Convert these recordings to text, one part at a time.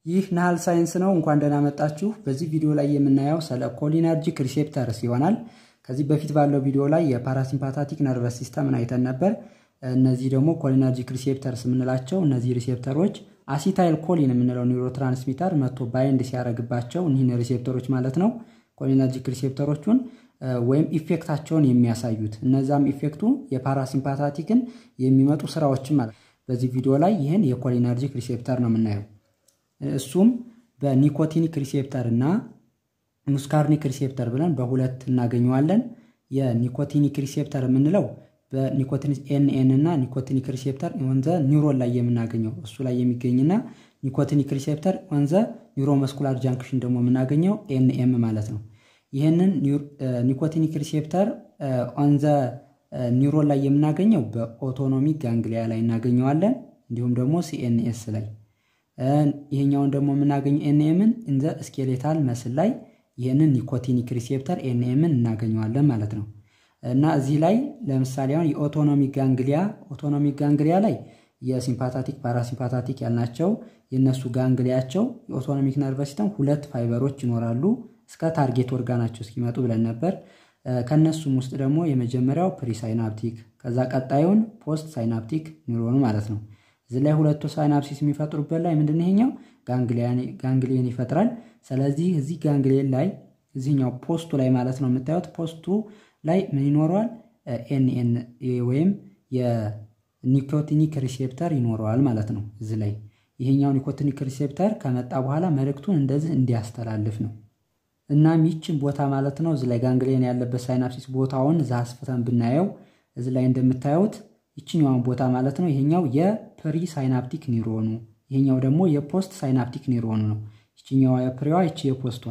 ይህ ናሃል ሳይንስ ነው። እንኳን ደህና መጣችሁ። በዚህ ቪዲዮ ላይ የምናየው ስለ ኮሊነርጂክ ሪሴፕተርስ ይሆናል። ከዚህ በፊት ባለው ቪዲዮ ላይ የፓራሲምፓታቲክ ነርቨስ ሲስተምን አይተን ነበር። እነዚህ ደግሞ ኮሊነርጂክ ሪሴፕተርስ የምንላቸው እነዚህ ሪሴፕተሮች አሲታይል ኮሊን የምንለው ኒውሮትራንስሚተር መጥቶ ባይንድ ሲያደርግባቸው እኒህን ሪሴፕተሮች ማለት ነው ኮሊነርጂክ ሪሴፕተሮቹን ወይም ኢፌክታቸውን የሚያሳዩት እነዛም ኢፌክቱ የፓራሲምፓታቲክን የሚመጡ ስራዎችን ማለት በዚህ ቪዲዮ ላይ ይህን የኮሊነርጂክ ሪሴፕተር ነው የምናየው። እሱም በኒኮቲኒክ ሪሴፕተር እና ሙስካርኒክ ሪሴፕተር ብለን በሁለት እናገኘዋለን። የኒኮቲኒክ ሪሴፕተር የምንለው በኒኮቲኒክ ኤንኤን እና ኒኮቲኒክ ሪሴፕተር ወንዘ ኒውሮን ላይ የምናገኘው እሱ ላይ የሚገኝና ኒኮቲኒክ ሪሴፕተር ወንዘ ኒውሮመስኩላር ጃንክሽን ደግሞ የምናገኘው ኤንኤም ማለት ነው። ይሄንን ኒኮቲኒክ ሪሴፕተር ወንዘ ኒውሮን ላይ የምናገኘው በኦቶኖሚክ ጋንግሊያ ላይ እናገኘዋለን። እንዲሁም ደግሞ ሲኤንኤስ ላይ ይሄኛውን ደግሞ የምናገኘው ኤንኤምን እንዘ ስኬሌታል መስል ላይ ይሄንን ኒኮቲኒክ ሪሴፕተር ኤንኤምን እናገኘዋለን ማለት ነው። እና እዚህ ላይ ለምሳሌ አሁን የኦቶኖሚክ ጋንግሊያ ላይ የሲምፓታቲክ ፓራሲምፓታቲክ ያልናቸው የነሱ ጋንግሊያቸው የኦቶኖሚክ ነርቨስ ሲስተም ሁለት ፋይበሮች ይኖራሉ እስከ ታርጌት ኦርጋናቸው እስኪመጡ ብለን ነበር። ከነሱም ውስጥ ደግሞ የመጀመሪያው ፕሪሳይናፕቲክ ከዛ ቀጣዩን ፖስት ሳይናፕቲክ ኒውሮን ማለት ነው። እዚህ ላይ ሁለቱ ሳይናፕሲስ የሚፈጥሩበት ላይ ምንድነው ይሄኛው ጋንግሊየን ይፈጥራል። ስለዚህ እዚህ ጋንግሊየን ላይ እዚህኛው ፖስቱ ላይ ማለት ነው የምታዩት ፖስቱ ላይ ምን ይኖረዋል ኤንኤን ወይም የኒኮቲኒክ ሪሴፕተር ይኖረዋል ማለት ነው። እዚህ ላይ ይሄኛው ኒኮቲኒክ ሪሴፕተር ከመጣ በኋላ መልእክቱን እንደዚህ እንዲያስተላልፍ ነው። እና ሚችን ቦታ ማለት ነው እዚህ ላይ ጋንግሊየን ያለበት ሳይናፕሲስ ቦታውን ዛስፈተን ብናየው እዚህ ላይ እንደምታዩት ይችኛውን ቦታ ማለት ነው ይሄኛው የፕሪ ሳይናፕቲክ ኒውሮኑ ይሄኛው ደግሞ የፖስት ሳይናፕቲክ ኒውሮኑ ነው። ይችኛው የፕሪዋ ይቺ የፖስቷ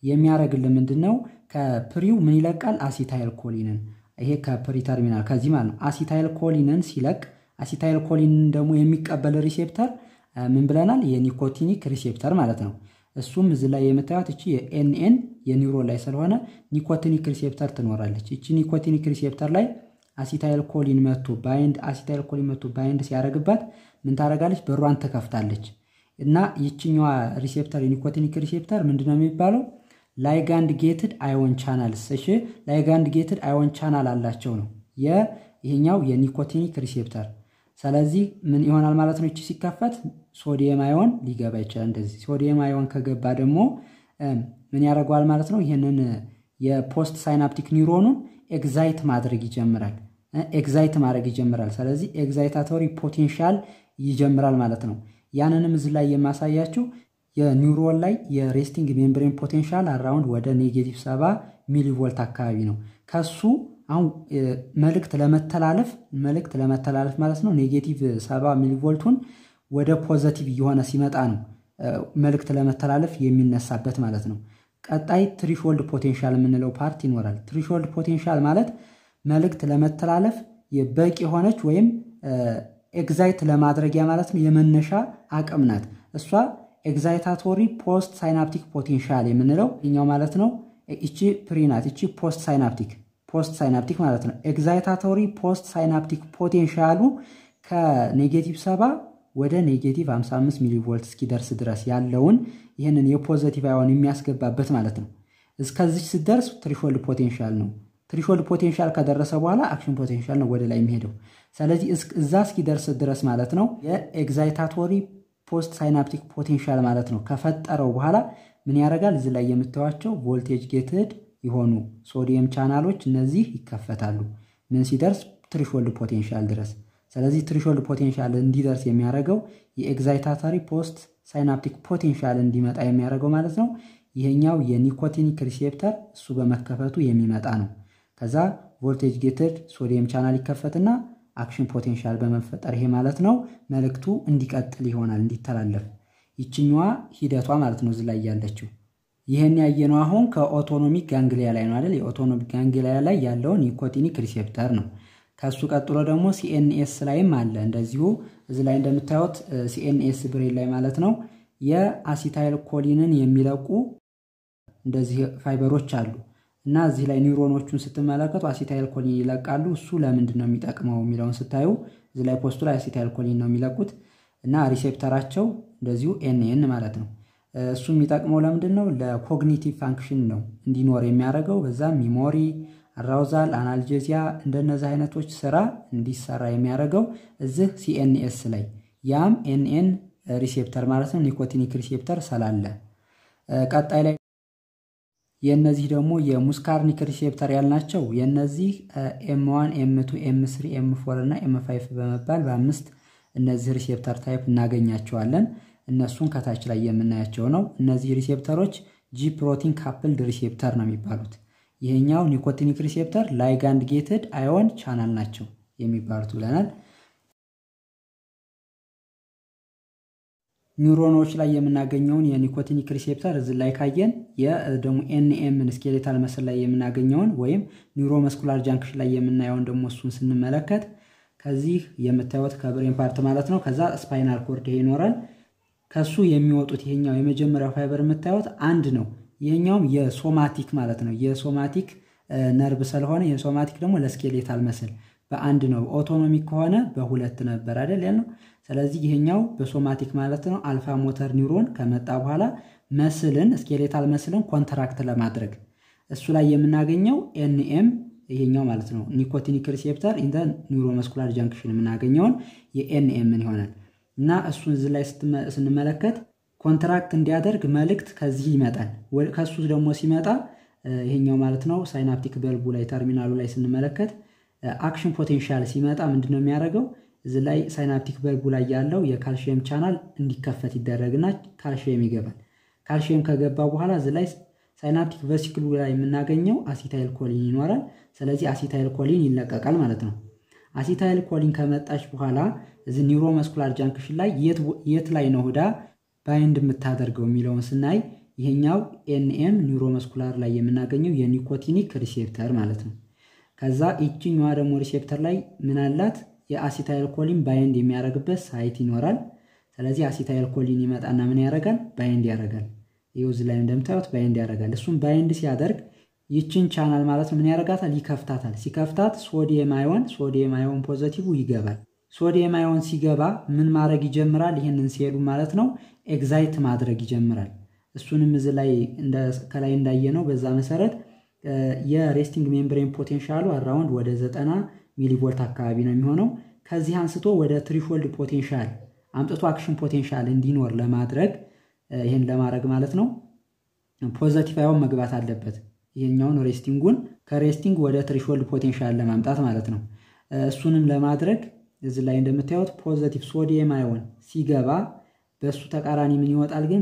የሚያረግልን ምንድነው ከፕሪው ምን ይለቃል አሲታይል ኮሊንን ይሄ ከፕሪ ተርሚናል ከዚህ ማለት ነው አሲታይል ኮሊንን ሲለቅ አሲታይል ኮሊንን ደግሞ የሚቀበል ሪሴፕተር ምን ብለናል የኒኮቲኒክ ሪሴፕተር ማለት ነው። እሱም እዚህ ላይ የምታዩት እቺ የኤንኤን የኒውሮን ላይ ስለሆነ ኒኮቲኒክ ሪሴፕተር ትኖራለች። እቺ ኒኮቲኒክ ሪሴፕተር ላይ አሲታይል ኮሊን መጥቶ ባይንድ ሲያደርግባት ምን ታደርጋለች በሯን ትከፍታለች። እና ይችኛዋ ሪሴፕተር የኒኮቲኒክ ሪሴፕተር ምንድነው የሚባለው ላይጋንድ ጌትድ አዮን ቻናልስ እሺ ላይጋንድ ጌትድ አዮን ቻናል አላቸው ነው ይሄኛው የኒኮቲኒክ ሪሴፕተር። ስለዚህ ምን ይሆናል ማለት ነው እቺ ሲከፈት ሶዲየም አዮን ሊገባ ይችላል። እንደዚህ ሶዲየም አዮን ከገባ ደግሞ ምን ያደርጋል ማለት ነው ይሄንን የፖስት ሳይናፕቲክ ኒውሮኑን ኤግዛይት ማድረግ ይጀምራል። ስለዚህ ኤግዛይታቶሪ ፖቴንሻል ይጀምራል ማለት ነው። ያንንም እዚህ ላይ የማሳያችሁ የኒውሮን ላይ የሬስቲንግ ሜምብሬን ፖቴንሻል አራውንድ ወደ ኔጌቲቭ 70 ሚሊ ቮልት አካባቢ ነው። ከሱ አሁን መልእክት ለመተላለፍ ማለት ነው ኔጌቲቭ 70 ሚሊ ቮልቱን ወደ ፖዚቲቭ የሆነ ሲመጣ ነው መልእክት ለመተላለፍ የሚነሳበት ማለት ነው። ቀጣይ ትሪሾልድ ፖቴንሻል የምንለው ፓርት ይኖራል። ትሪሾልድ ፖቴንሻል ማለት መልእክት ለመተላለፍ የበቂ የሆነች ወይም ኤግዛይት ለማድረጊያ ማለት ነው የመነሻ አቅም ናት። እሷ ኤግዛይታቶሪ ፖስት ሳይናፕቲክ ፖቴንሻል የምንለው እኛው ማለት ነው። እቺ ፕሪናት እቺ ፖስት ሳይናፕቲክ ማለት ነው። ኤግዛይታቶሪ ፖስት ሳይናፕቲክ ፖቴንሻሉ ከኔጌቲቭ 70 ወደ ኔጌቲቭ 55 ሚሊ ቮልት እስኪደርስ ድረስ ያለውን ይሄንን የፖዚቲቭ አዮን የሚያስገባበት ማለት ነው። እስከዚህ ሲደርስ ትሪሾልድ ፖቴንሻል ነው። ትሪሾልድ ፖቴንሻል ከደረሰ በኋላ አክሽን ፖቴንሻል ነው ወደ ላይ የሚሄደው። ስለዚህ እዛ እስኪደርስ ድረስ ማለት ነው የኤግዛይታቶሪ ፖስት ሳይናፕቲክ ፖቴንሻል ማለት ነው ከፈጠረው በኋላ ምን ያደርጋል እዚህ ላይ የምታዩቸው ቮልቴጅ ጌትድ የሆኑ ሶዲየም ቻናሎች እነዚህ ይከፈታሉ ምን ሲደርስ ትሪሾልድ ፖቴንሻል ድረስ። ስለዚህ ትሪሾልድ ፖቴንሻል እንዲደርስ የሚያደርገው የኤግዛይታቶሪ ፖስት ሳይናፕቲክ ፖቴንሻል እንዲመጣ የሚያደርገው ማለት ነው ይሄኛው የኒኮቲኒክ ሪሴፕተር እሱ በመከፈቱ የሚመጣ ነው። ከዛ ቮልቴጅ ጌትድ ሶዲየም ቻናል ይከፈትና አክሽን ፖቴንሻል በመፈጠር ይሄ ማለት ነው መልእክቱ እንዲቀጥል ይሆናል እንዲተላለፍ ይችኛዋ ሂደቷ ማለት ነው እዚህ ላይ ያለችው። ይሄን ያየነው አሁን ከኦቶኖሚክ ጋንግሊያ ላይ ነው አይደል? የኦቶኖሚክ ጋንግሊያ ላይ ያለው ኒኮቲኒክ ሪሴፕተር ነው። ከሱ ቀጥሎ ደግሞ ሲኤንኤስ ላይም አለ እንደዚሁ እዚህ ላይ እንደምታዩት ሲኤንኤስ ብሬን ላይ ማለት ነው የአሲታይል ኮሊንን የሚለቁ እንደዚህ ፋይበሮች አሉ። እና እዚህ ላይ ኒውሮኖቹን ስትመለከቱ አሲታይል ኮሊን ይለቃሉ። እሱ ለምንድነው የሚጠቅመው የሚለውን ስታዩ እዚህ ላይ ፖስቱ ላይ አሲታይል ኮሊን ነው የሚለቁት እና ሪሴፕተራቸው እንደዚሁ ኤንኤን ማለት ነው። እሱ የሚጠቅመው ለምንድነው? ለኮግኒቲቭ ፋንክሽን ነው እንዲኖር የሚያደርገው። በዛም ሚሞሪ፣ አራውዛል፣ አናልጄዚያ እንደነዚህ አይነቶች ስራ እንዲሰራ የሚያደርገው እዚህ ሲኤንኤስ ላይ ያም ኤንኤን ሪሴፕተር ማለት ነው ኒኮቲኒክ ሪሴፕተር ስላለ። ቀጣይ ላይ የነዚህ ደግሞ የሙስካርኒክ ሪሴፕተር ያልናቸው የነዚህ M1 M2 M3 M4 እና M5 በመባል በአምስት እነዚህ ሪሴፕተር ታይፕ እናገኛቸዋለን። እነሱን ከታች ላይ የምናያቸው ነው። እነዚህ ሪሴፕተሮች ጂ ፕሮቲን ካፕልድ ሪሴፕተር ነው የሚባሉት። ይሄኛው ኒኮቲኒክ ሪሴፕተር ላይጋንድ ጌትድ አዮን ቻናል ናቸው የሚባሉት ብለናል። ኒውሮኖች ላይ የምናገኘውን የኒኮቲኒክ ሪሴፕተር እዚህ ላይ ካየን የደሙ ኤንኤምን ስኬሌታል መስል ላይ የምናገኘውን ወይም ኒውሮመስኩላር ጃንክሽን ላይ የምናየውን ደግሞ እሱን ስንመለከት ከዚህ የምታዩት ከብሬን ፓርት ማለት ነው። ከዛ ስፓይናል ኮርድ ይኖራል። ከሱ የሚወጡት ይሄኛው የመጀመሪያው ፋይበር የምታዩት አንድ ነው። ይሄኛውም የሶማቲክ ማለት ነው። የሶማቲክ ነርቭ ስለሆነ የሶማቲክ ደግሞ ለስኬሌታል መስል በአንድ ነው። ኦቶኖሚክ ከሆነ በሁለት ነበር አይደል ያለው። ስለዚህ ይሄኛው በሶማቲክ ማለት ነው አልፋ ሞተር ኒውሮን ከመጣ በኋላ መስልን ስኬሌታል መስልን ኮንትራክት ለማድረግ እሱ ላይ የምናገኘው ኤንኤም ይሄኛው ማለት ነው ኒኮቲኒክ ሪሴፕተር ኢን ዘ ኒውሮመስኩላር ጃንክሽን የምናገኘውን የኤንኤም ይሆናል። እና እሱን እዚህ ላይ ስንመለከት ኮንትራክት እንዲያደርግ መልእክት ከዚህ ይመጣል። ከሱ ደግሞ ሲመጣ ይሄኛው ማለት ነው ሳይናፕቲክ በልቡ ላይ ተርሚናሉ ላይ ስንመለከት አክሽን ፖቴንሻል ሲመጣ ምንድነው የሚያደርገው? እዚህ ላይ ሳይናፕቲክ በልቡ ላይ ያለው የካልሲየም ቻናል እንዲከፈት ይደረግና ካልሲየም ይገባል። ካልሲየም ከገባ በኋላ እዚህ ላይ ሳይናፕቲክ ቬሲክሉ ላይ የምናገኘው አሲታይል ኮሊን ይኖራል። ስለዚህ አሲታይል ኮሊን ይለቀቃል ማለት ነው። አሲታይል ኮሊን ከመጣች በኋላ እዚህ ኒውሮመስኩላር ጃንክሽን ላይ የት ላይ ነው ሄዳ ባይንድ የምታደርገው የሚለውን ስናይ ይሄኛው ኤንኤም ኒውሮመስኩላር ላይ የምናገኘው የኒኮቲኒክ ሪሴፕተር ማለት ነው። ከዛ እቺኛዋ ደግሞ ሪሴፕተር ላይ ምን አላት? የአሲታይል ኮሊን ባይንድ የሚያደርግበት ሳይት ይኖራል። ስለዚህ አሲታይል ኮሊን ይመጣና ምን ያደርጋል? ባይንድ ያደርጋል። ይሄው እዚህ ላይ እንደምታዩት ባይንድ ያደርጋል። እሱም ባይንድ ሲያደርግ ይችን ቻናል ማለት ነው ምን ያደርጋታል? ይከፍታታል። ሲከፍታት ሶዲየም አዮን ፖዚቲቭ ይገባል። ሶዲየም አዮን ሲገባ ምን ማድረግ ይጀምራል? ይሄንን ሴሉ ማለት ነው ኤግዛይት ማድረግ ይጀምራል። እሱንም እዚህ ላይ ከላይ እንዳየነው በዛ መሰረት የሬስቲንግ ሜምብሬን ፖቴንሻሉ አራውንድ ወደ 90 ሚሊ ቮልት አካባቢ ነው የሚሆነው። ከዚህ አንስቶ ወደ ትሪፎልድ ፖቴንሻል አምጥቶ አክሽን ፖቴንሻል እንዲኖር ለማድረግ ይሄን ለማድረግ ማለት ነው ፖዚቲቭ አዮን መግባት አለበት። ይሄኛውን ሬስቲንጉን ከሬስቲንግ ወደ ትሪፎልድ ፖቴንሻል ለማምጣት ማለት ነው። እሱንም ለማድረግ እዚህ ላይ እንደምታዩት ፖዚቲቭ ሶዲየም አዮን ሲገባ በሱ ተቃራኒ ምን ይወጣል? ግን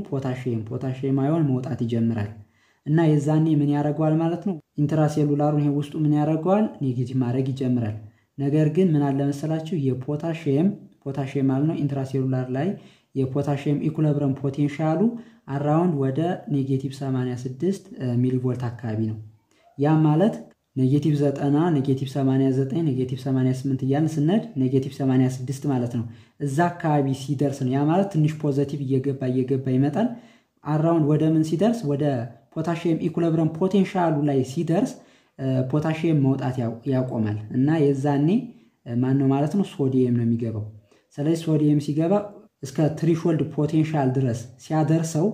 ፖታሺየም አዮን መውጣት ይጀምራል። እና የዛኔ ምን ያደርገዋል ማለት ነው ኢንትራሴሉላሩን ይሄ ውስጡ ምን ያደርገዋል? ኔጌቲቭ ማድረግ ይጀምራል። ነገር ግን ምን አለ መሰላችሁ የፖታሺየም ማለት ነው ኢንትራሴሉላር ላይ የፖታሺየም ኢኩሊብረም ፖቴንሻሉ አራውንድ ወደ ኔጌቲቭ 86 ሚሊ ቮልት አካባቢ ነው። ያ ማለት ኔጌቲቭ 90 ኔጌቲቭ 89 ኔጌቲቭ 88 እያልን ስንሄድ ኔጌቲቭ 86 ማለት ነው። እዛ አካባቢ ሲደርስ ነው ያ ማለት ትንሽ ፖዚቲቭ እየገባ ይመጣል። አራውንድ ወደ ምን ሲደርስ ወደ ፖታሺየም ኢኩሊብረም ፖቴንሻሉ ላይ ሲደርስ ፖታሺየም መውጣት ያቆማል። እና የዛኔ ማን ነው ማለት ነው ሶዲየም ነው የሚገባው። ስለዚህ ሶዲየም ሲገባ እስከ ትሪፎልድ ፖቴንሻል ድረስ ሲያደርሰው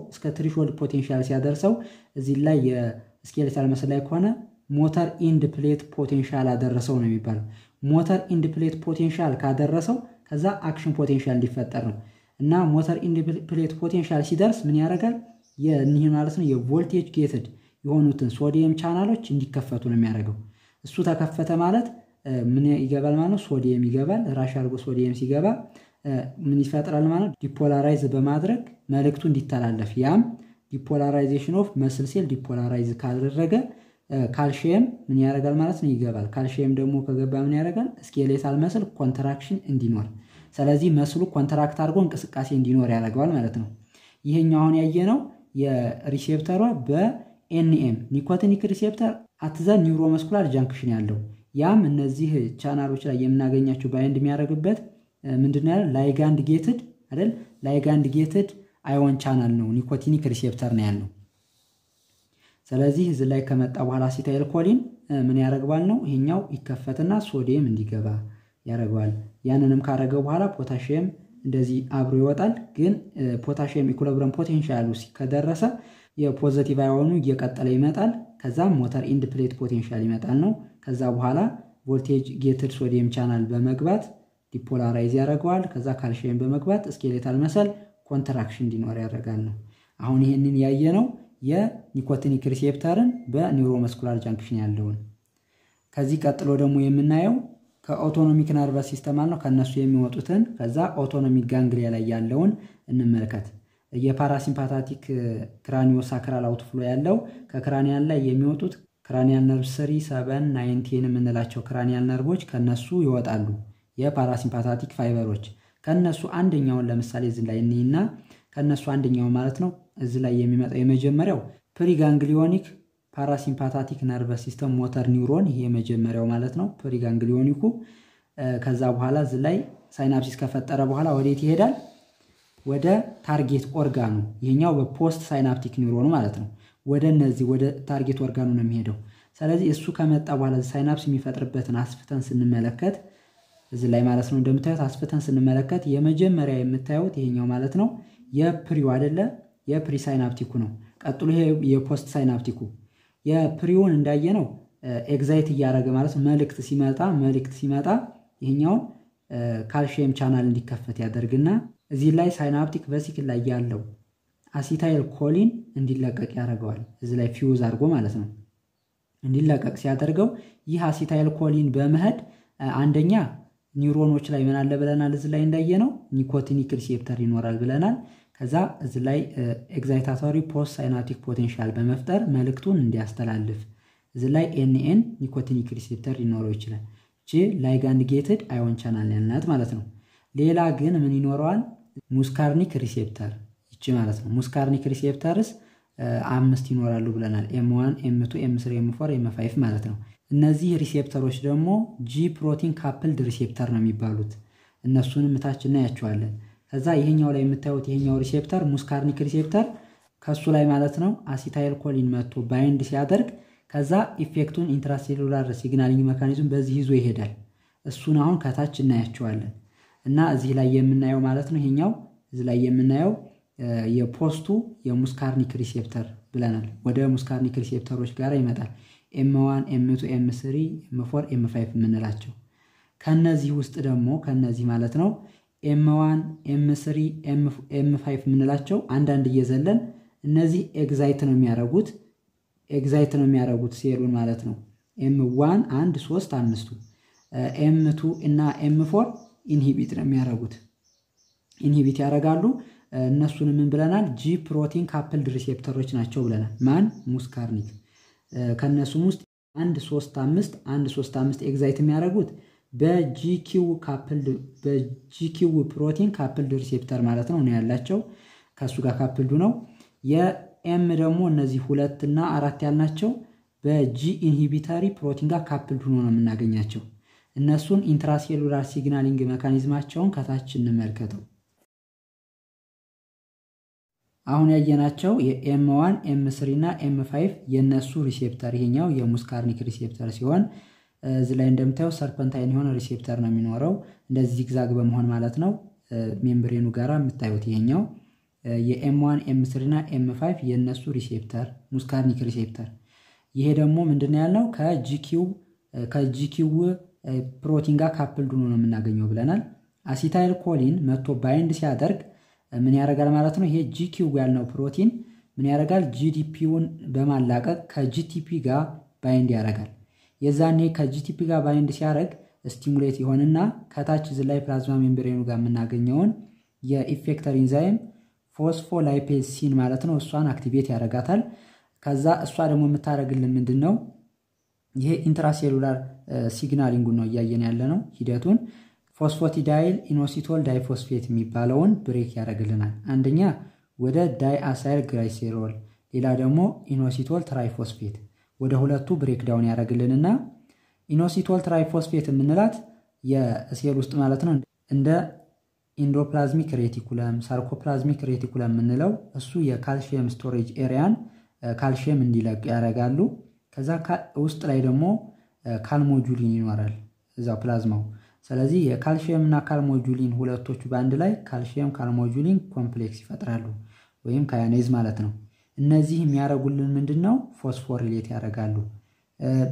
እዚህ ላይ የስኬሌታል መስል ላይ ከሆነ ሞተር ኢንድ ፕሌት ፖቴንሻል አደረሰው ነው የሚባለው። ሞተር ኢንድ ፕሌት ፖቴንሻል ካደረሰው ከዛ አክሽን ፖቴንሻል እንዲፈጠር ነው። እና ሞተር ኢንድ ፕሌት ፖቴንሻል ሲደርስ ምን ያደርጋል? የኒህ ማለት ነው የቮልቴጅ ጌትድ የሆኑትን ሶዲየም ቻናሎች እንዲከፈቱ ነው የሚያደርገው። እሱ ተከፈተ ማለት ምን ይገባል ማለት ነው ሶዲየም ይገባል። ራሽ አድርጎ ሶዲየም ሲገባ ምን ይፈጥራል ማለት ዲፖላራይዝ በማድረግ መልእክቱ እንዲተላለፍ ያም ዲፖላራይዜሽን ኦፍ መስል ሴል ዲፖላራይዝ ካደረገ ካልሲየም ምን ያደርጋል ማለት ነው ይገባል። ካልሲየም ደግሞ ከገባ ምን ያደርጋል? ስኬሌታል መስል ኮንትራክሽን እንዲኖር፣ ስለዚህ መስሉ ኮንትራክት አድርጎ እንቅስቃሴ እንዲኖር ያደርገዋል ማለት ነው። ይሄኛው አሁን ያየነው የሪሴፕተሯ በኤንኤም ኒኮቲኒክ ሪሴፕተር አትዘ ኒውሮመስኩላር ጃንክሽን ያለው ያም እነዚህ ቻናሎች ላይ የምናገኛቸው ባይንድ የሚያደርግበት ምንድነው ያለው ላይጋንድ ጌትድ አይደል? ላይጋንድ ጌትድ አዮን ቻናል ነው ኒኮቲኒክ ሪሴፕተር ነው ያለው። ስለዚህ እዚህ ላይ ከመጣ በኋላ አሲታይል ኮሊን ምን ያደርጋል ነው ይሄኛው ይከፈትና ሶዲየም እንዲገባ ያደርጋል። ያንንም ካደረገ በኋላ ፖታሺየም እንደዚህ አብሮ ይወጣል። ግን ፖታሺየም ኢኩሊብሪየም ፖቴንሻሉ ከደረሰ የፖዚቲቭ አዮኑ እየቀጠለ ይመጣል። ከዛም ሞተር ኢንድ ፕሌት ፖቴንሻል ይመጣል ነው። ከዛ በኋላ ቮልቴጅ ጌትድ ሶዲየም ቻናል በመግባት ዲፖላራይዝ ያደርገዋል። ከዛ ካልሽየም በመግባት ስኬሌታል መሰል ኮንትራክሽን እንዲኖር ያደርጋል ነው። አሁን ይሄንን ያየነው የኒኮቲኒክ ሪሴፕተርን በኒውሮመስኩላር ጃንክሽን ያለውን። ከዚህ ቀጥሎ ደግሞ የምናየው ከኦቶኖሚክ ነርቨስ ሲስተም ነው ከነሱ የሚወጡትን ከዛ ኦቶኖሚክ ጋንግሊያ ላይ ያለውን እንመልከት። የፓራሲምፓታቲክ ክራኒዮ ሳክራል አውትፍሎ ያለው ከክራኒያል ላይ የሚወጡት ክራኒያል ነርቭ 3 7 9 10 የምንላቸው ክራኒያል ነርቮች ከነሱ ይወጣሉ። የፓራሲምፓታቲክ ፋይበሮች ከነሱ አንደኛውን ለምሳሌ እዚህ ላይ እንይና ከነሱ አንደኛው ማለት ነው እዚህ ላይ የሚመጣው የመጀመሪያው ፕሪጋንግሊዮኒክ ፓራሲምፓታቲክ ነርቨስ ሲስተም ሞተር ኒውሮን ይሄ የመጀመሪያው ማለት ነው ፕሪጋንግሊዮኒኩ። ከዛ በኋላ እዚህ ላይ ሳይናፕሲስ ከፈጠረ በኋላ ወዴት ይሄዳል? ወደ ታርጌት ኦርጋኑ። ይሄኛው በፖስት ሳይናፕቲክ ኒውሮን ማለት ነው። ወደ እነዚህ ወደ ታርጌት ኦርጋኑ ነው የሚሄደው። ስለዚህ እሱ ከመጣ በኋላ ሳይናፕስ የሚፈጥርበትን አስፍተን ስንመለከት እዚህ ላይ ማለት ነው እንደምታዩት አስፍተን ስንመለከት የመጀመሪያ የምታዩት ይሄኛው ማለት ነው የፕሪው አይደለ የፕሪ ሳይናፕቲኩ ነው። ቀጥሎ ይሄ የፖስት ሳይናፕቲኩ የፕሪውን እንዳየነው ኤግዛይት እያደረገ ማለት መልእክት ሲመጣ ይሄኛው ካልሽየም ቻናል እንዲከፈት ያደርግና እዚህ ላይ ሳይናፕቲክ ቬሲክል ላይ ያለው አሲታይል ኮሊን እንዲለቀቅ ያደርገዋል። እዚህ ላይ ፊውዝ አድርጎ ማለት ነው እንዲለቀቅ ሲያደርገው ይህ አሲታይል ኮሊን በመሄድ አንደኛ ኒውሮኖች ላይ ምን አለ ብለናል? እዚህ ላይ እንዳየነው ኒኮቲኒክ ሪሴፕተር ይኖራል ብለናል። ከዛ እዚህ ላይ ኤግዛይታቶሪ ፖስት ሳይናፕቲክ ፖቴንሻል በመፍጠር መልእክቱን እንዲያስተላልፍ እዚህ ላይ ኤንኤን ኒኮቲኒክ ሪሴፕተር ሊኖረው ይችላል። እቺ ላይጋንድ ጌትድ አዮን ቻናል ያልናት ማለት ነው። ሌላ ግን ምን ይኖረዋል? ሙስካርኒክ ሪሴፕተር እቺ ማለት ነው። ሙስካርኒክ ሪሴፕተርስ 5 ይኖራሉ ብለናል። M1 M2 M3 M4 M5 ማለት ነው። እነዚህ ሪሴፕተሮች ደግሞ ጂ ፕሮቲን ካፕልድ ሪሴፕተር ነው የሚባሉት። እነሱንም ታች እናያቸዋለን። ከዛ ይሄኛው ላይ የምታዩት ይሄኛው ሪሴፕተር ሙስካርኒክ ሪሴፕተር ከሱ ላይ ማለት ነው አሲታይል ኮሊን መጥቶ ባይንድ ሲያደርግ ከዛ ኢፌክቱን ኢንትራሴሉላር ሲግናሊንግ ሜካኒዝም በዚህ ይዞ ይሄዳል። እሱን አሁን ከታች እናያቸዋለን። እና እዚህ ላይ የምናየው ማለት ነው ይሄኛው እዚህ ላይ የምናየው የፖስቱ የሙስካርኒክ ሪሴፕተር ብለናል። ወደ ሙስካርኒክ ሪሴፕተሮች ጋር ይመጣል። M1 M2 M3 M4 M5 የምንላቸው ከነዚህ ውስጥ ደግሞ ከነዚህ ማለት ነው M1 M3 M5 የምንላቸው አንዳንድ እየዘለን እነዚህ ኤግዛይት ነው የሚያደርጉት ሴሉን ማለት ነው። M1 1 3 5ቱ M2 እና M4 ኢንሂቢት ነው የሚያደርጉት ኢንሂቢት ያደርጋሉ። እነሱን ምን ብለናል? ጂ ፕሮቲን ካፕልድ ሪሴፕተሮች ናቸው ብለናል። ማን? ሙስካርኒክ። ከነሱም ውስጥ 1 3 5 ኤግዛይት የሚያደርጉት በጂኪው ፕሮቲን ካፕልድ ሪሴፕተር ማለት ነው ያላቸው ከሱ ጋር ካፕልዱ ነው። የኤም ደግሞ እነዚህ 2 እና 4 ያልናቸው በጂ ኢንሂቢተሪ ፕሮቲን ጋር ካፕልድ ሆኖ ነው የምናገኛቸው። እነሱን ኢንትራሴሉላር ሲግናሊንግ ሜካኒዝማቸውን ከታች እንመልከተው። አሁን ያየናቸው የኤም1 ኤም3 እና ኤም5 የነሱ ሪሴፕተር ይሄኛው የሙስካርኒክ ሪሴፕተር ሲሆን እዚህ ላይ እንደምታዩ ሰርፐንታይን የሆነ ሪሴፕተር ነው የሚኖረው እንደዚህ ዚግዛግ በመሆን ማለት ነው ሜምብሬኑ ጋራ የምታዩት ይሄኛው የኤም1 ኤም3 እና ኤም5 የነሱ ሪሴፕተር ሙስካርኒክ ሪሴፕተር። ይሄ ደግሞ ምንድነው ያልነው ከጂኪው ፕሮቲን ጋር ካፕልድ ሆኖ ነው የምናገኘው ብለናል። አሲታይል ኮሊን መጥቶ ባይንድ ሲያደርግ ምን ያደርጋል ማለት ነው? ይሄ ጂኪው ያልነው ፕሮቲን ምን ያደርጋል? ጂዲፒውን በማላቀቅ ከጂቲፒ ጋር ባይንድ ያደርጋል። የዛኔ ከጂቲፒ ጋር ባይንድ ሲያደርግ ስቲሙሌት ይሆንና ከታች እዚህ ላይ ፕላዝማ ሜምብሬኑ ጋር የምናገኘውን የኢፌክተር ኢንዛይም ፎስፎላይፔዝ ሲን ማለት ነው እሷን አክቲቬት ያደርጋታል። ከዛ እሷ ደግሞ የምታደርግልን ምንድነው? ይሄ ኢንትራሴሉላር ሲግናሊንግ ነው እያየን ያለ ነው ሂደቱን። ፎስፎቲዳይል ኢኖሲቶል ዳይፎስፌት የሚባለውን ብሬክ ያደርግልናል። አንደኛ ወደ ዳይአሳይል ግላይሴሮል፣ ሌላ ደግሞ ኢኖሲቶል ትራይፎስፌት ወደ ሁለቱ ብሬክ ዳውን ያደርግልንና ኢኖሲቶል ትራይፎስፌት የምንላት የሴል ውስጥ ማለት ነው እንደ ኢንዶፕላዝሚክ ሬቲኩለም ሳርኮፕላዝሚክ ሬቲኩለም የምንለው እሱ የካልሲየም ስቶሬጅ ኤሪያን ካልሲየም እንዲለቅ ያደርጋሉ። ከዛ ውስጥ ላይ ደግሞ ካልሞጁሊን ይኖራል እዛው ፕላዝማው ስለዚህ የካልሲየም እና ካልሞጁሊን ሁለቶቹ በአንድ ላይ ካልሲየም ካልሞጁሊን ኮምፕሌክስ ይፈጥራሉ ወይም ካያኔዝ ማለት ነው። እነዚህ የሚያደርጉልን ምንድነው? ፎስፎሪሌት ያደርጋሉ።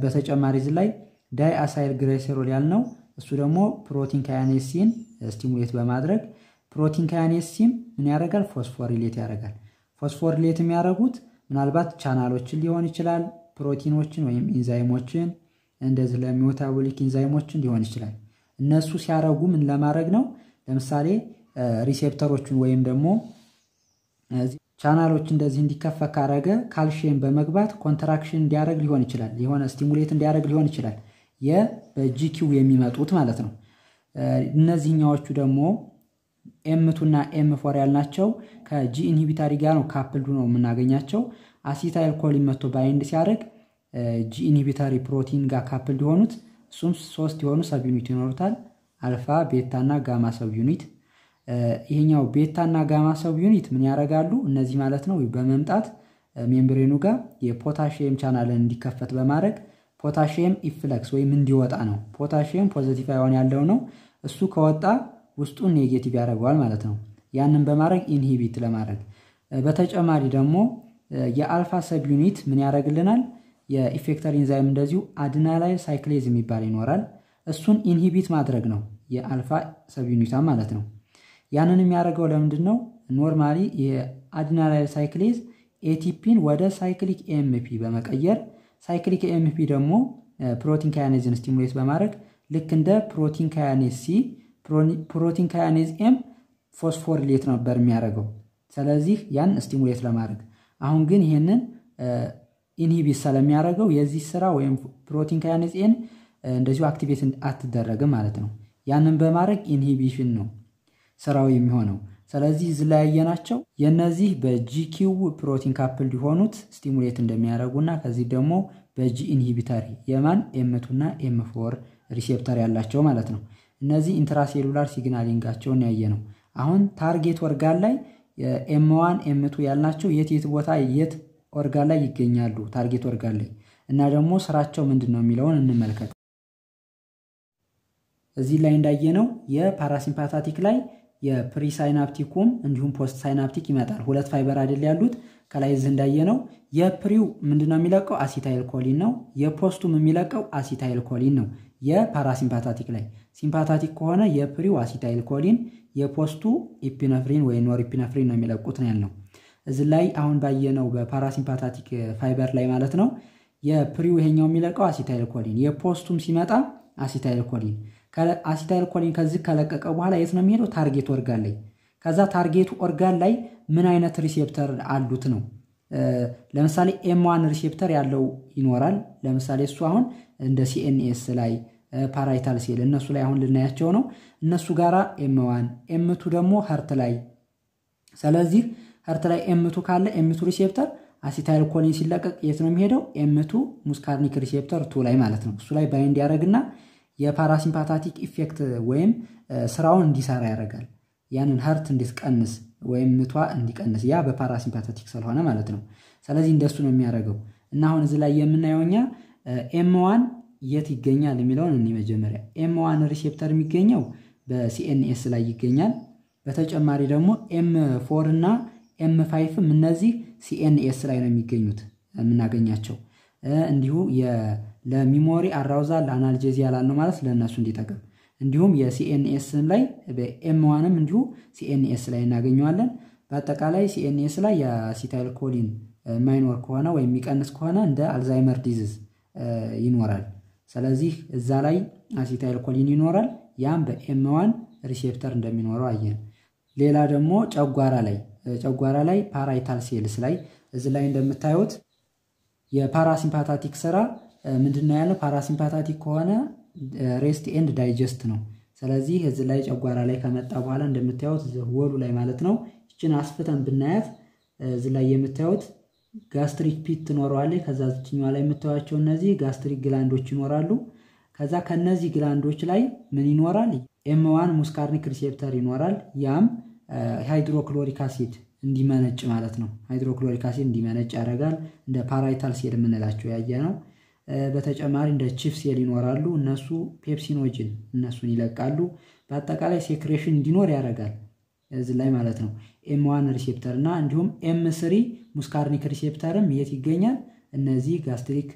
በተጨማሪ እዚህ ላይ ዳይ አሳይል ግሊሰሮል ያልነው እሱ ደግሞ ፕሮቲን ካያኔዝ ሲን ስቲሙሌት በማድረግ ፕሮቲን ካያኔዝ ሲን ምን ያደርጋል? ፎስፎሪሌት ያደርጋል። ፎስፎሪሌት የሚያደርጉት ምናልባት ቻናሎችን ሊሆን ይችላል፣ ፕሮቲኖችን ወይም ኢንዛይሞችን እንደዚህ ለሜታቦሊክ ኢንዛይሞችን ሊሆን ይችላል። እነሱ ሲያደርጉ ምን ለማድረግ ነው? ለምሳሌ ሪሴፕተሮችን ወይም ደግሞ ቻናሎች እንደዚህ እንዲከፈት ካረገ ካልሲየም በመግባት ኮንትራክሽን እንዲያደርግ ሊሆን ይችላል፣ የሆነ ስቲሙሌት እንዲያደርግ ሊሆን ይችላል። በጂኪው የሚመጡት ማለት ነው። እነዚህኛዎቹ ደግሞ ኤም2 እና ኤም4 ያልናቸው ከጂ ኢንሂቢተሪ ጋር ነው ካፕልዱ ነው የምናገኛቸው። አሲታይል ኮሊን መጥቶ ባይንድ ሲያደርግ ጂ ኢንሂቢተሪ ፕሮቲን ጋር ካፕልድ የሆኑት እሱም 3 የሆኑ ሰብ ዩኒት ይኖሩታል፣ አልፋ፣ ቤታ እና ጋማ ሰብ ዩኒት። ይሄኛው ቤታ እና ጋማ ሰብ ዩኒት ምን ያደርጋሉ? እነዚህ ማለት ነው በመምጣት ሜምብሬኑ ጋር የፖታሺየም ቻናልን እንዲከፈት በማድረግ ፖታሺየም ኢፍለክስ ወይም እንዲወጣ ነው። ፖታሺየም ፖዚቲቭ አዮን ያለው ነው። እሱ ከወጣ ውስጡን ኔጌቲቭ ያደርገዋል ማለት ነው። ያንን በማድረግ ኢንሂቢት ለማድረግ በተጨማሪ ደግሞ የአልፋ ሰብ ዩኒት ምን ያደርግልናል? የኢፌክተር ኢንዛይም እንደዚሁ አድናላይል ሳይክሌዝ የሚባል ይኖራል። እሱን ኢንሂቢት ማድረግ ነው የአልፋ ሰብ ዩኒታ ማለት ነው። ያንን የሚያደርገው ለምንድን ነው? ኖርማሊ የአድናላይል ሳይክሌዝ ኤቲፒን ወደ ሳይክሊክ ኤምፒ በመቀየር ሳይክሊክ ኤምፒ ደግሞ ፕሮቲን ካያኔዝን ስቲሙሌት በማድረግ ልክ እንደ ፕሮቲን ካያኔዝ ሲ ፕሮቲን ካያኔዝ ኤም ፎስፎሪሌት ነበር የሚያደርገው። ስለዚህ ያን ስቲሙሌት ለማድረግ አሁን ግን ይሄንን ኢንሂቢት ስለሚያደርገው የዚህ ስራ ወይም ፕሮቲን ካያኔዝ ኤን እንደዚሁ አክቲቬት አትደረግም ማለት ነው። ያንን በማድረግ ኢንሂቢሽን ነው ስራው የሚሆነው። ስለዚህ እዚህ ላይ ያየናቸው የነዚህ በጂኪው ፕሮቲን ካፕልድ የሆኑት ስቲሙሌት እንደሚያደርጉና ከዚህ ደግሞ በጂ ኢንሂቢተሪ የማን ኤም2 እና ኤም4 ሪሴፕተር ያላቸው ማለት ነው። እነዚህ ኢንትራሴሉላር ሲግናሊንጋቸውን ያየነው። አሁን ታርጌት ኦርጋን ላይ ኤም1 ኤም2 ያልናቸው የት ቦታ የት ኦርጋን ላይ ይገኛሉ? ታርጌት ኦርጋን ላይ እና ደግሞ ስራቸው ምንድነው የሚለውን እንመልከት። እዚህ ላይ እንዳየነው የፓራሲምፓታቲክ ላይ የፕሪሳይናፕቲኩም እንዲሁም ፖስት ሳይናፕቲክ ይመጣል። ሁለት ፋይበር አይደል ያሉት። ከላይ እዚህ እንዳየነው የፕሪው ምንድነው የሚለቀው? አሲታይል ኮሊን ነው። የፖስቱም የሚለቀው አሲታይል ኮሊን ነው። የፓራሲምፓታቲክ ላይ ሲምፓታቲክ ከሆነ የፕሪው አሲታይል ኮሊን፣ የፖስቱ ኢፒነፍሪን ወይ ኖርኢፒነፍሪን ነው የሚለቁት ነው ያልነው። እዚህ ላይ አሁን ባየነው በፓራሲምፓታቲክ ፋይበር ላይ ማለት ነው የፕሪው ይሄኛው የሚለቀው አሲታይል ኮሊን፣ የፖስቱም ሲመጣ አሲታይል ኮሊን። አሲታይል ኮሊን ከዚህ ከለቀቀ በኋላ የት ነው የሚሄደው? ታርጌት ኦርጋን ላይ። ከዛ ታርጌቱ ኦርጋን ላይ ምን አይነት ሪሴፕተር አሉት ነው። ለምሳሌ ኤም1 ሪሴፕተር ያለው ይኖራል። ለምሳሌ እሱ አሁን እንደ ሲኤንኤስ ላይ ፓራይታል ሴል እነሱ ላይ አሁን ልናያቸው ነው። እነሱ ጋራ ኤም1 ኤም2 ደግሞ ሀርት ላይ። ስለዚህ ሀርት ላይ ኤም2 ካለ ኤም2 ሪሴፕተር አሲታይል ኮሊን ሲለቀቅ የት ነው የሚሄደው? ኤም2 ሙስካርኒክ ሪሴፕተር 2 ላይ ማለት ነው። እሱ ላይ ባይንድ ያደርግና የፓራሲምፓታቲክ ኢፌክት ወይም ስራውን እንዲሰራ ያደርጋል። ያንን ሀርት እንዲቀንስ ወይም ምቷ እንዲቀንስ ያ በፓራሲምፓታቲክ ስለሆነ ማለት ነው። ስለዚህ እንደሱ ነው የሚያደርገው። እና አሁን እዚህ ላይ የምናየውኛ ኤም1 የት ይገኛል የሚለውን እኔ መጀመሪያ ኤም1 ሪሴፕተር የሚገኘው በሲኤንኤስ ላይ ይገኛል። በተጨማሪ ደግሞ ኤም4 እና ኤም5ም እነዚህ ሲኤንኤስ ላይ ነው የሚገኙት የምናገኛቸው። እንዲሁ ለሚሞሪ አራውዛል አናልጄዚያ ላልነው ማለት ለነሱ እንዲጠቅም እንዲሁም የሲኤንኤስ ላይ በኤም1ም እንዲሁ ሲኤንኤስ ላይ እናገኘዋለን። በአጠቃላይ ሲኤንኤስ ላይ የአሲታይል ኮሊን ማይኖር ከሆነ ወይም የሚቀንስ ከሆነ እንደ አልዛይመር ዲዚዝ ይኖራል። ስለዚህ እዛ ላይ አሲታይል ኮሊን ይኖራል። ያም በኤም1 ሪሴፕተር እንደሚኖረው አየን። ሌላ ደግሞ ጨጓራ ላይ ፓራይታል ሴልስ ላይ እዚህ ላይ እንደምታዩት የፓራሲምፓታቲክ ስራ ምንድነው ያለው? ፓራሲምፓታቲክ ከሆነ ሬስት ኤንድ ዳይጀስት ነው። ስለዚህ እዚህ ላይ ጨጓራ ላይ ከመጣ በኋላ እንደምታዩት ወሉ ላይ ማለት ነው እቺን አስፍተን ብናያት እዚህ ላይ የምታዩት ጋስትሪክ ፒት ትኖረዋለች። ከዛ እዚህኛው ላይ የምታዩቸው እነዚህ ጋስትሪክ ግላንዶች ይኖራሉ። ከዛ ከነዚህ ግላንዶች ላይ ምን ይኖራል? ኤም1 ሙስካርኒክ ሪሴፕተር ይኖራል። ያም ሃይድሮክሎሪክ አሲድ እንዲመነጭ ማለት ነው። ሃይድሮክሎሪክ አሲድ እንዲመነጭ ያደርጋል። እንደ ፓራይታል ሴል የምንላቸው ያየ ነው። በተጨማሪ እንደ ቺፍ ሴል ይኖራሉ እነሱ ፔፕሲኖጅን እነሱን ይለቃሉ በአጠቃላይ ሴክሬሽን እንዲኖር ያደርጋል እዚህ ላይ ማለት ነው M1 ሪሴፕተር እና እንዲሁም M3 ሙስካርኒክ ሪሴፕተርም የት ይገኛል እነዚህ ጋስትሪክ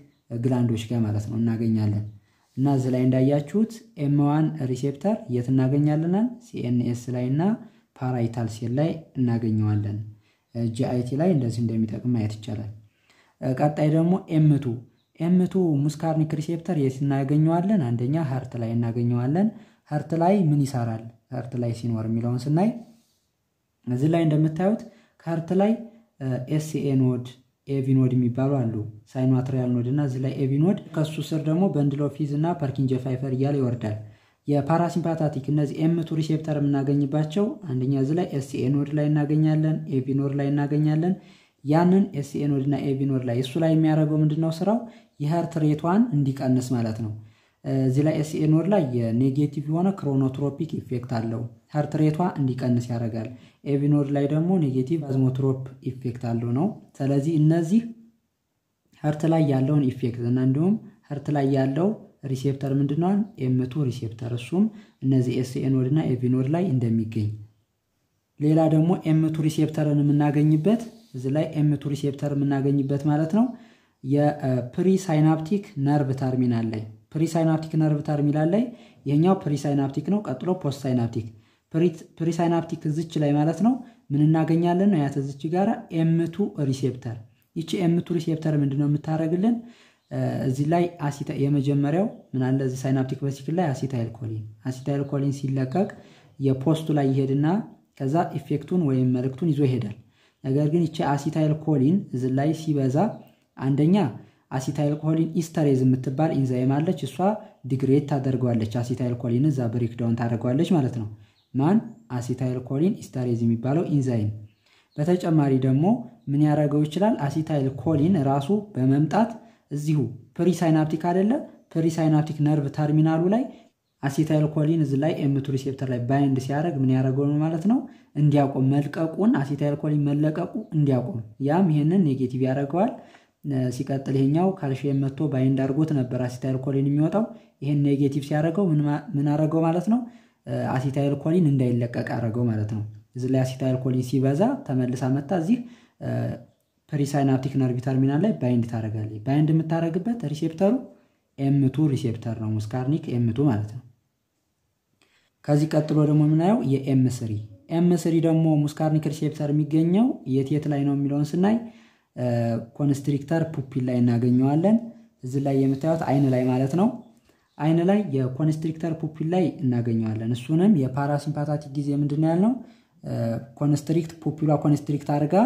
ግላንዶች ጋር ማለት ነው እናገኛለን እና እዚህ ላይ እንዳያችሁት M1 ሪሴፕተር የት እናገኛለን CNS ላይ እና ፓራይታል ሴል ላይ እናገኘዋለን GIT ላይ እንደዚህ እንደሚጠቅም ማየት ይቻላል ቀጣይ ደግሞ M2 ሙስካርኒክ ሪሴፕተር የት እናገኘዋለን አንደኛ ሃርት ላይ እናገኘዋለን ሃርት ላይ ምን ይሰራል ሃርት ላይ ሲኖር የሚለውን ስናይ እዚህ ላይ እንደምታዩት ሃርት ላይ SA ኖድ AV ኖድ የሚባሉ አሉ ሳይኖአትሪያል ኖድ እና እዚህ ላይ AV ኖድ ከሱ ስር ደግሞ በንድል ኦፍ ፊዝ እና ፐርኪንጅ ፋይፈር እያለ ይወርዳል የፓራሲምፓታቲክ እነዚህ M2 ሪሴፕተር የምናገኝባቸው አንደኛ እዚህ ላይ SA ኖድ ላይ እናገኛለን AV ኖድ ላይ እናገኛለን ያንን SA ኖድ እና AV ኖድ ላይ እሱ ላይ የሚያደርገው ምንድነው ስራው የሃርት ሬቷን እንዲቀንስ ማለት ነው እዚህ ላይ SA ኖድ ላይ የኔጌቲቭ የሆነ ክሮኖትሮፒክ ኢፌክት አለው ሃርት ሬቷ እንዲቀንስ ያደርጋል AV ኖድ ላይ ደግሞ ኔጌቲቭ አዝሞትሮፕ ኢፌክት አለው ነው ስለዚህ እነዚህ ሃርት ላይ ያለውን ኢፌክት እና እንዲሁም ሃርት ላይ ያለው ሪሴፕተር ምንድነው M2 ሪሴፕተር እሱም እነዚህ SA ኖድ እና AV ኖድ ላይ እንደሚገኝ ሌላ ደግሞ M2 ሪሴፕተርን የምናገኝበት እዚህ ላይ M2 ሪሴፕተር የምናገኝበት ማለት ነው የፕሪሳይናፕቲክ ነርቭ ተርሚናል ላይ ፕሪሳይናፕቲክ ነርቭ ተርሚናል ላይ የኛው ፕሪሳይናፕቲክ ነው ቀጥሎ ፖስት ሳይናፕቲክ ፕሪሳይናፕቲክ እዚች ላይ ማለት ነው ምን እናገኛለን ነው ያተዝች ጋራ M2 ሪሴፕተር ይቺ M2 ሪሴፕተር ምንድነው የምታረግልን እዚህ ላይ የመጀመሪያው ምን አለ እዚህ ሳይናፕቲክ ቬሲክል ላይ አሲታይል ኮሊን ሲለቀቅ የፖስቱ ላይ ይሄድና ከዛ ኢፌክቱን ወይም መልእክቱን ይዞ ይሄዳል ነገር ግን ይቺ አሲታይል ኮሊን እዚህ ላይ ሲበዛ አንደኛ አሲታይል ኮሊን ኢስተሬዝ የምትባል ኢንዛይም አለች እሷ ዲግሬድ ታደርገዋለች አሲታይል ኮሊን እዛ ብሬክ ዳውን ታደርገዋለች ማለት ነው ማን አሲታይል ኮሊን ኢስተሬዝ የሚባለው ኢንዛይም በተጨማሪ ደግሞ ምን ያደርገው ይችላል አሲታይል ኮሊን ራሱ በመምጣት እዚሁ ፕሪሳይናፕቲክ አይደለ ፕሪሳይናፕቲክ ነርቭ ተርሚናሉ ላይ አሲታይል ኮሊን እዚህ ላይ M2 ሪሴፕተር ላይ ባይንድ ሲያደርግ ምን ያደርገው ማለት ነው እንዲያቆም መልቀቁን አሲታይል ኮሊን መለቀቁ እንዲያቆም ያም ይሄንን ኔጌቲቭ ያደርገዋል ሲቀጥል ይሄኛው ካልሺየም መጥቶ ባይንድ አድርጎት ነበር አሲታይል ኮሊን የሚወጣው ይሄን ኔጌቲቭ ሲያደርገው ምን አደረገው ማለት ነው አሲታይል ኮሊን እንዳይለቀቅ አደረገው ማለት ነው እዚህ ላይ አሲታይል ኮሊን ሲበዛ ተመልሳ መጣ እዚህ ፕሪሳይናፕቲክ ነርቭ ተርሚናል ላይ ባይንድ ታደርጋለች ባይንድ የምታደርግበት ሪሴፕተሩ M2 ሪሴፕተር ነው ሙስካርኒክ M2 ማለት ነው ከዚህ ቀጥሎ ደግሞ የምናየው የM3 ደግሞ ሙስካርኒክ ሪሴፕተር የሚገኘው የት ላይ ነው የሚለውን ስናይ ኮንስትሪክተር ፑፒል ላይ እናገኘዋለን እዚህ ላይ የምታዩት አይን ላይ ማለት ነው አይን ላይ የኮንስትሪክተር ፑፒል ላይ እናገኘዋለን እሱንም የፓራሲምፓታቲክ ጊዜ ምንድነው ያልነው ኮንስትሪክት ፑፒሏ ኮንስትሪክት አድርጋ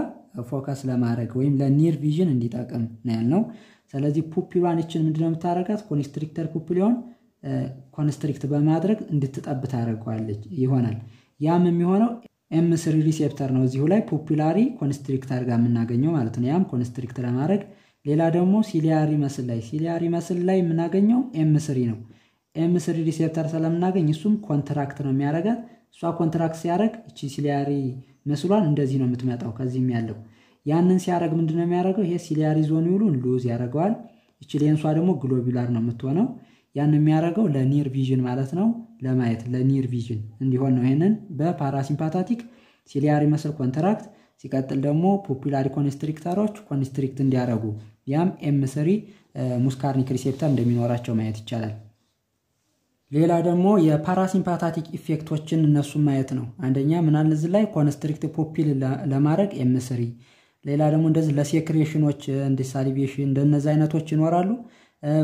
ፎከስ ለማድረግ ወይም ለኒር ቪዥን እንዲጠቅም ነው ያልነው ስለዚህ ፑፒሏን እቺን ምንድነው የምታረጋት ኮንስትሪክተር ፑፒሏን ኮንስትሪክት በማድረግ እንድትጠብ ታደርጋለች ይሆናል ያም የሚሆነው M3 ሪሴፕተር ነው እዚሁ ላይ ፑፒላሪ ኮንስትሪክት አድርጋ የምናገኘው ማለት ነው ያም ኮንስትሪክት ለማድረግ ሌላ ደግሞ ሲሊያሪ መስል ላይ የምናገኘው M3 ነው M3 ሪሴፕተር ስለምናገኝ እሱም ኮንትራክት ነው የሚያደርጋት እሷ ኮንትራክት ሲያደርግ እቺ ሲሊያሪ መስሏን እንደዚህ ነው የምትመጣው ከዚህም ያለው ያንን ሲያደርግ ምንድነው የሚያደርገው ይሄ ሲሊያሪ ዞኒዩሉን ሉዝ ያደርገዋል እቺ ሌንሷ ደግሞ ግሎቡላር ነው የምትሆነው ያን የሚያደርገው ለኒር ቪዥን ማለት ነው ለማየት ለኒር ቪዥን እንዲሆን ነው ይሄንን በፓራሲምፓታቲክ ሲሊያሪ መስል ኮንትራክት ሲቀጥል ደግሞ ፑፒላሪ ኮንስትሪክተሮች ኮንስትሪክት እንዲያደርጉ ያም M3 ሙስካርኒክ ሪሴፕተር እንደሚኖራቸው ማየት ይቻላል ሌላ ደግሞ የፓራሲምፓታቲክ ኢፌክቶችን እነሱ ማየት ነው አንደኛ ምን አለ እዚህ ላይ ኮንስትሪክት ፑፒል ለማድረግ M3 ሌላ ደግሞ እንደዚህ ለሴክሬሽኖች እንደ ሳሊቬሽን እንደነዛ አይነቶች ይኖራሉ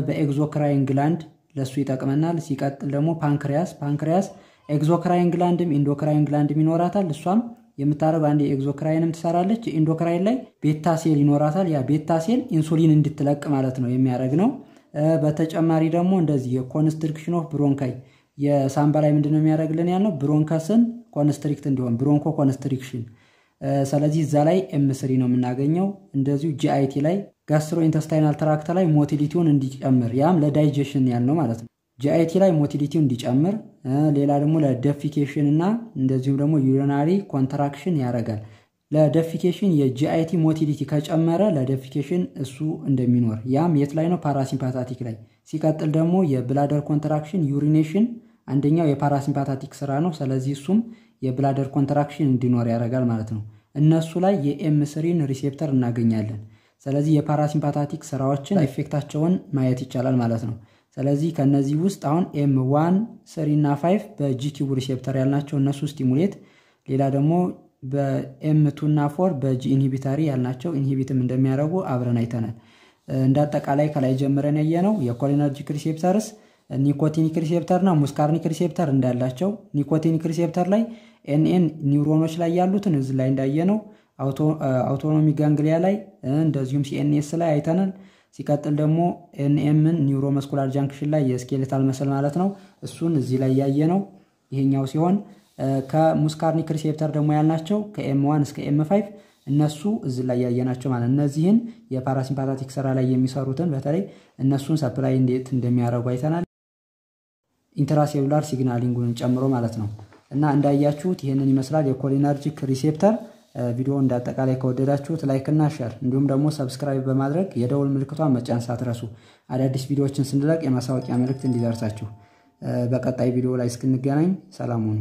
በኤግዞክራይን ግላንድ ለሱ ይጠቅመናል ሲቀጥል ደግሞ ፓንክሪያስ ኤግዞክራይን ግላንድም ኢንዶክራይን ግላንድም ይኖራታል እሷም የምታረጋው አንዴ ኤግዞክራይንም ትሰራለች ኢንዶክራይን ላይ ቤታ ሴል ይኖራታል ያ ቤታ ሴል ኢንሱሊን እንድትለቅ ማለት ነው የሚያደርግ ነው በተጨማሪ ደግሞ እንደዚህ የኮንስትሪክሽን ኦፍ ብሮንካይ የሳምባ ላይ ምንድነው የሚያደርግልን ያለው ብሮንከስን ኮንስትሪክት እንዲሆን ብሮንኮ ኮንስትሪክሽን ስለዚህ እዛ ላይ M3 ነው የምናገኘው እንደዚሁ GIT ላይ ጋስትሮኢንተስታይናል ትራክት ላይ ሞቲሊቲውን እንዲጨምር ያም ለዳይጀሽን ያልነው ማለት ነው GIT ላይ ሞቲሊቲውን እንዲጨምር ሌላ ደግሞ ለደፊኬሽን እና እንደዚሁ ደግሞ ዩሪናሪ ኮንትራክሽን ያደርጋል ለደፊኬሽን የጂአይቲ ሞቲሊቲ ከጨመረ ለደፊኬሽን እሱ እንደሚኖር ያም የት ላይ ነው ፓራሲምፓታቲክ ላይ ሲቀጥል ደግሞ የብላደር ኮንትራክሽን ዩሪኔሽን አንደኛው የፓራሲምፓታቲክ ስራ ነው ስለዚህ እሱም የብላደር ኮንትራክሽን እንዲኖር ያደርጋል ማለት ነው እነሱ ላይ የኤም3 ሪሴፕተር እናገኛለን ስለዚህ የፓራሲምፓታቲክ ስራዎችን ኢፌክታቸውን ማየት ይቻላል ማለት ነው ስለዚህ ከነዚህ ውስጥ አሁን M1 3 እና 5 በጂቲው ሪሴፕተር ያልናቸው እነሱ ስቲሙሌት ሌላ ደግሞ በM2 እና 4 በጂ ኢንሂቢታሪ ያልናቸው ኢንሂቢትም እንደሚያደርጉ አብረን አይተናል እንዳጠቃላይ ከላይ ጀምረን ያየነው የኮሊነርጂክ ሪሴፕተርስ ኒኮቲኒክ ሪሴፕተር እና ሙስካርኒክ ሪሴፕተር እንዳላቸው ኒኮቲኒክ ሪሴፕተር ላይ NN ኒውሮኖች ላይ ያሉትን እዚህ ላይ እንዳየነው አውቶኖሚ ጋንግሊያ ላይ እንደዚሁም CNS ላይ አይተናል ሲቀጥል ደግሞ NM ኒውሮመስኩላር ጃንክሽን ላይ የስኬሌታል መስል ማለት ነው እሱን እዚህ ላይ ያየነው ይሄኛው ሲሆን ከሙስካርኒክ ሪሴፕተር ደግሞ ያልናቸው ከM1 እስከ M5 እነሱ እዚህ ላይ ያየናቸው ማለት እነዚህን የፓራሲምፓታቲክ ስራ ላይ የሚሰሩትን በተለይ እነሱን ሰፕላይ እንዴት እንደሚያደርጉ አይተናል ኢንትራሴሉላር ሲግናሊንጉን ጨምሮ ማለት ነው እና እንዳያችሁት ይሄንን ይመስላል የኮሊነርጂክ ሪሴፕተር ቪዲዮ እንዳጠቃላይ ከወደዳችሁት ላይክ እና ሼር እንዲሁም ደግሞ ሰብስክራይብ በማድረግ የደውል ምልክቷን መጫን ሳትረሱ አዳዲስ ቪዲዮዎችን ስንለቅ የማሳወቂያ መልእክት እንዲደርሳችሁ በቀጣይ ቪዲዮ ላይ እስክንገናኝ ሰላም ሁኑ